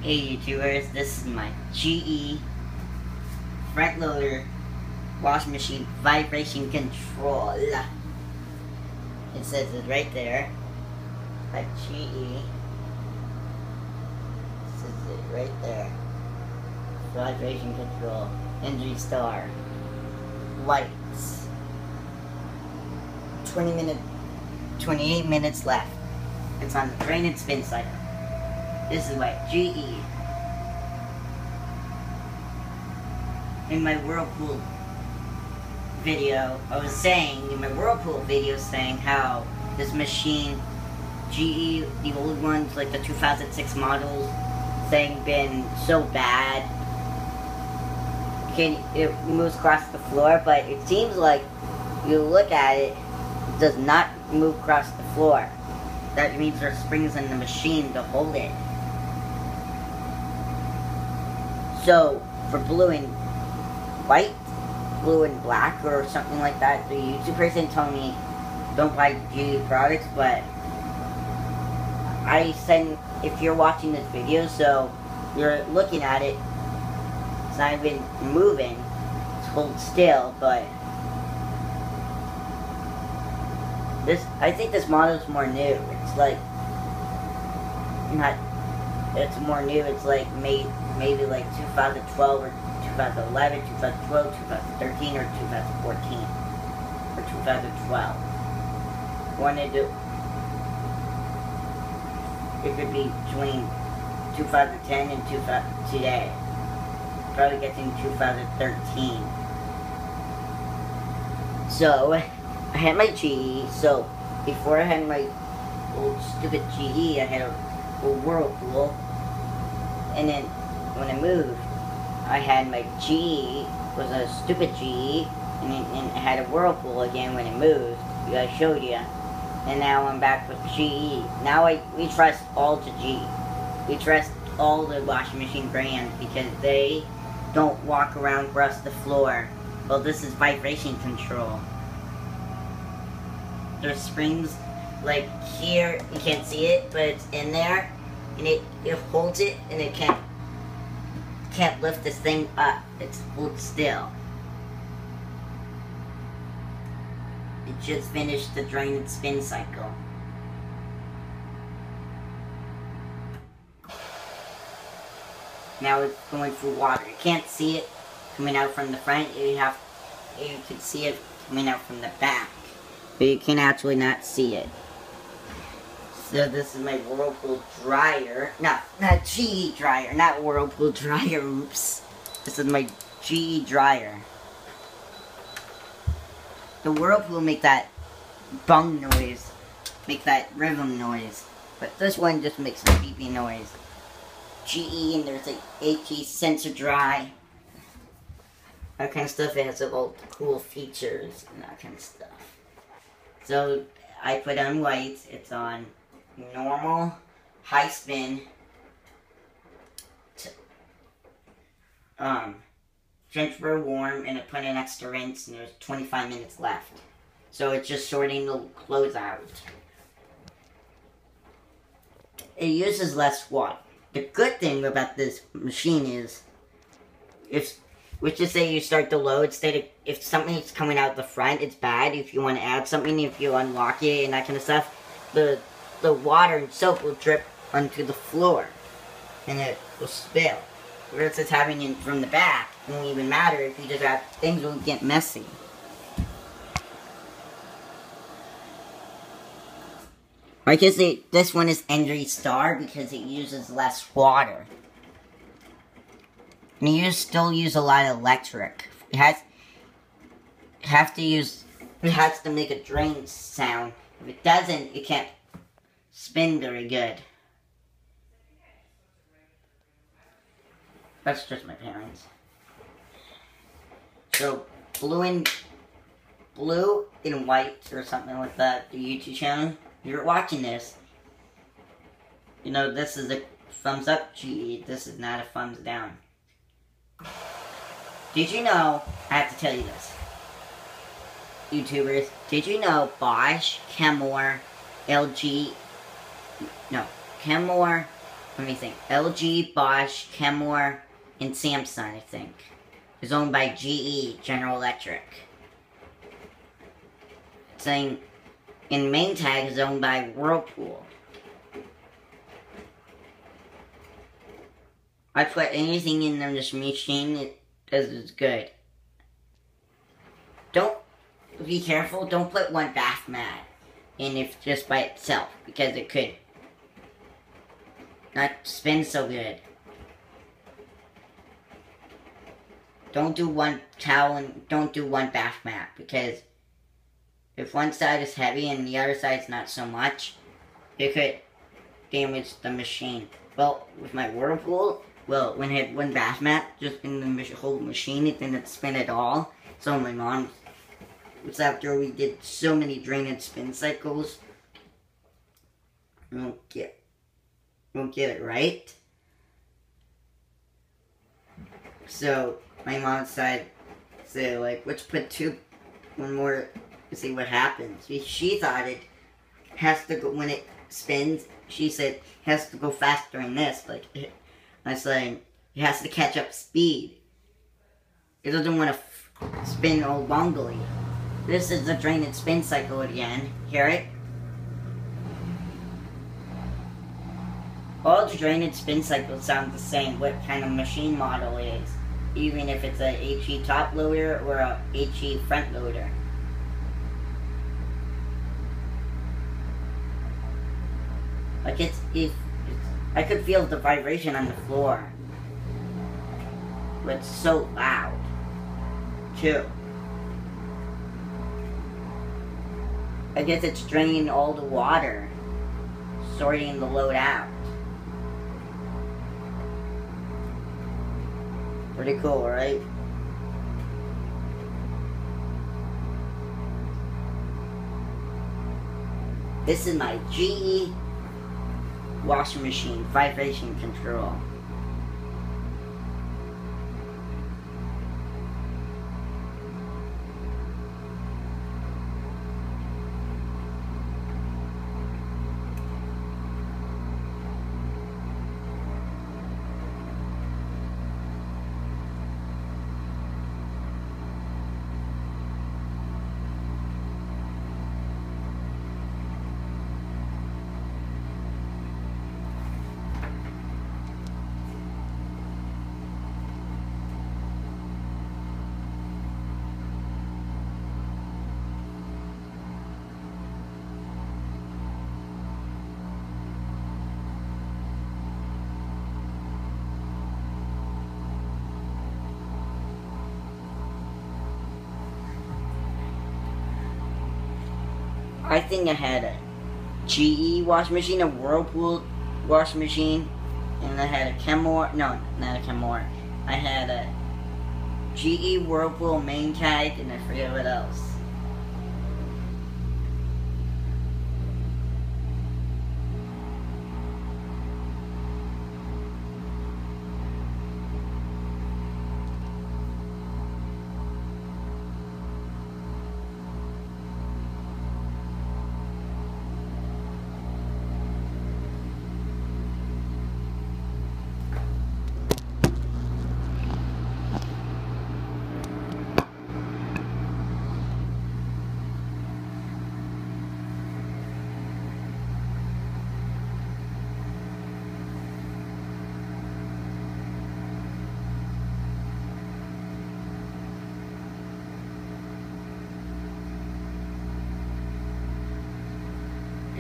Hey YouTubers, this is my GE front loader washing machine vibration control. It says it right there. At GE. It says it right there. Vibration control. Energy Star. Lights. 28 minutes left. It's on the drain and spin cycle. This is my GE. In my Whirlpool video, I was saying, in my Whirlpool video, saying how this machine, GE, the old ones, like the 2006 models, saying been so bad. It moves across the floor, but it seems like you look at it, it does not move across the floor. That means there's springs in the machine to hold it. So, for blue and white, blue and black, or something like that, the YouTube person told me don't buy GE products, but I said if you're watching this video, so you're looking at it, it's not even moving, it's hold still, but I think this model is more new. It's like, it's more new, it's like maybe like 2012 or 2011, 2012, 2013, or 2014, or 2012. It could be between 2010 and today. Probably getting 2013. So, I had my GE, so before I had my old stupid GE, I had a Whirlpool, and then when I moved, I had my GE, was a stupid GE, and I had a Whirlpool again when I moved, I showed you, and now I'm back with GE. Now we trust all to GE. We trust all the washing machine brands because they don't walk around across the floor. Well, this is vibration control. There's springs, like here, you can't see it, but it's in there, and it holds it, and it can't lift this thing up. It's hold still. It just finished the drain and spin cycle. Now it's going through water. You can't see it coming out from the front. You can see it coming out from the back, but you can actually not see it. So this is my Whirlpool dryer. No, not GE dryer, not Whirlpool dryer, oops. This is my GE dryer. The Whirlpool make that bung noise, make that rhythm noise. But this one just makes a beeping noise. GE, and there's like HE sensor dry. That kind of stuff. It has all the cool features and that kind of stuff. So I put on white. It's on normal, high spin, transfer warm, and I put in extra rinse, and there's 25 minutes left. So it's just sorting the clothes out. It uses less water. The good thing about this machine is, let's just say you start the load, if something's coming out the front, it's bad. If you want to add something, if you unlock it and that kind of stuff, the water and soap will drip onto the floor, and it will spill. Whereas it's having it from the back, it won't even matter if you just have, things will get messy. Like I say, this one is Energy Star because it uses less water. And you still use a lot of electric. It has to make a drain sound. If it doesn't, it can't spin very good. That's just my parents. So blue and white or something like that. The YouTube channel. If you're watching this, you know this is a thumbs up GE. This is not a thumbs down. Did you know? I have to tell you this, YouTubers. Did you know Bosch, Kenmore, LG? No, Kenmore, let me think. LG, Bosch, Kenmore, and Samsung, I think. Is owned by GE, General Electric. Saying, and Maytag is owned by Whirlpool. I put anything in this machine, it does good. Don't, be careful, don't put one bath mat in if just by itself, because it could not spin so good. Don't do one towel and don't do one bath mat, because if one side is heavy and the other side's not so much, it could damage the machine. Well, with my Whirlpool, well, when I had one bath mat just in the whole machine, it didn't spin at all. So my mom, was after we did so many drain and spin cycles, we won't get it right. So my mom said, like, let's put one more to see what happens. She thought it has to go, when it spins, she said, has to go faster than this. Like, I was saying, it has to catch up speed. It doesn't want to spin all longly. This is the drain and spin cycle again. Hear it? All the drain and spin cycles sound the same, what kind of machine model it is. Even if it's a HE top loader or a HE front loader. Like I could feel the vibration on the floor. But it's so loud, too. I guess it's draining all the water, sorting the load out. Pretty cool, right? This is my GE washing machine, vibration control. I think I had a GE washing machine, a Whirlpool washing machine, and I had a Kenmore, no, not a Kenmore. I had a GE Whirlpool Maytag, and I forget what else.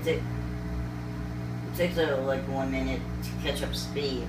It takes like 1 minute to catch up speed.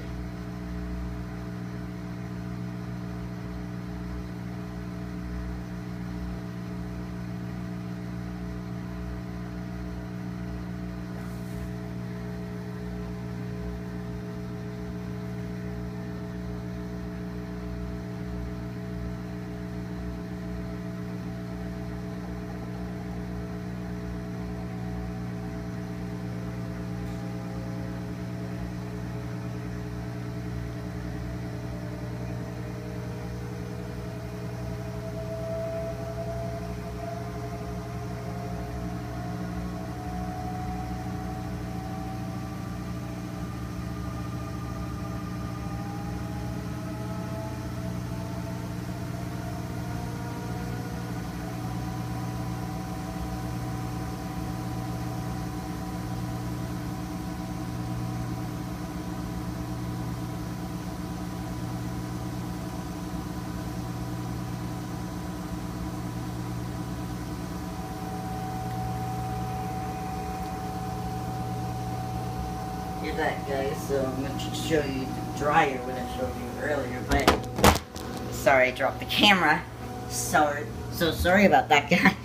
after that, guys, so I'm going to show you the dryer, what I showed you earlier, but sorry, I dropped the camera. So sorry about that, guy.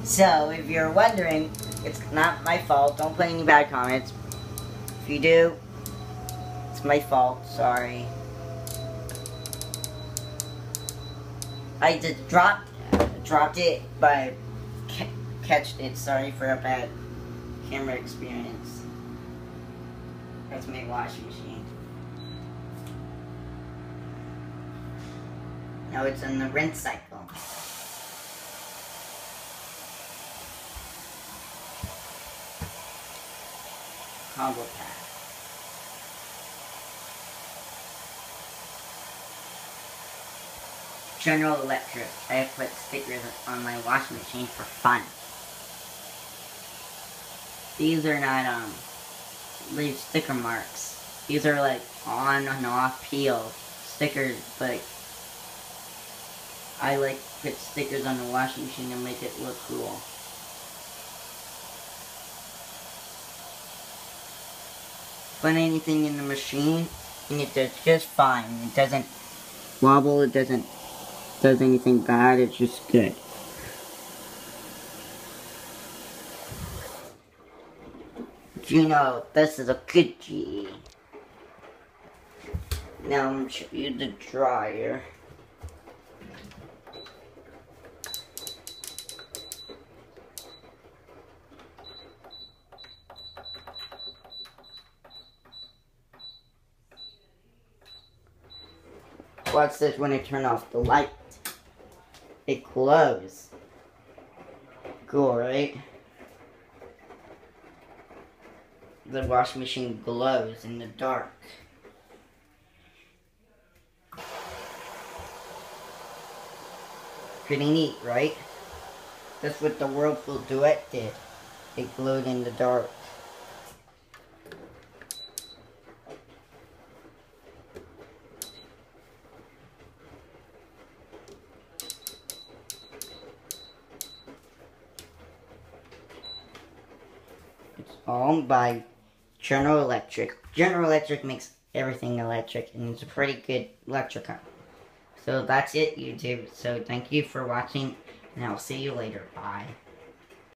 So, if you're wondering, it's not my fault. Don't put any bad comments. If you do, it's my fault. Sorry. I just dropped it, but catched it. Sorry for a bad camera experience. That's my washing machine. Now it's in the rinse cycle. Combo pack. General Electric. I have put stickers on my washing machine for fun. These are not leave sticker marks. These are like on and off peel stickers, but I like to put stickers on the washing machine to make it look cool. Put anything in the machine and it does just fine. It doesn't wobble, it doesn't does anything bad, it's just good. You know, this is a good GE. Now I'm going to show you the dryer. Watch this when I turn off the light. It glows. Cool, right? The washing machine glows in the dark. Pretty neat, right? That's what the Whirlpool Duet did. It glowed in the dark. It's owned by General Electric. General Electric makes everything electric, and it's a pretty good electric company. So that's it, YouTube. So thank you for watching, and I'll see you later. Bye.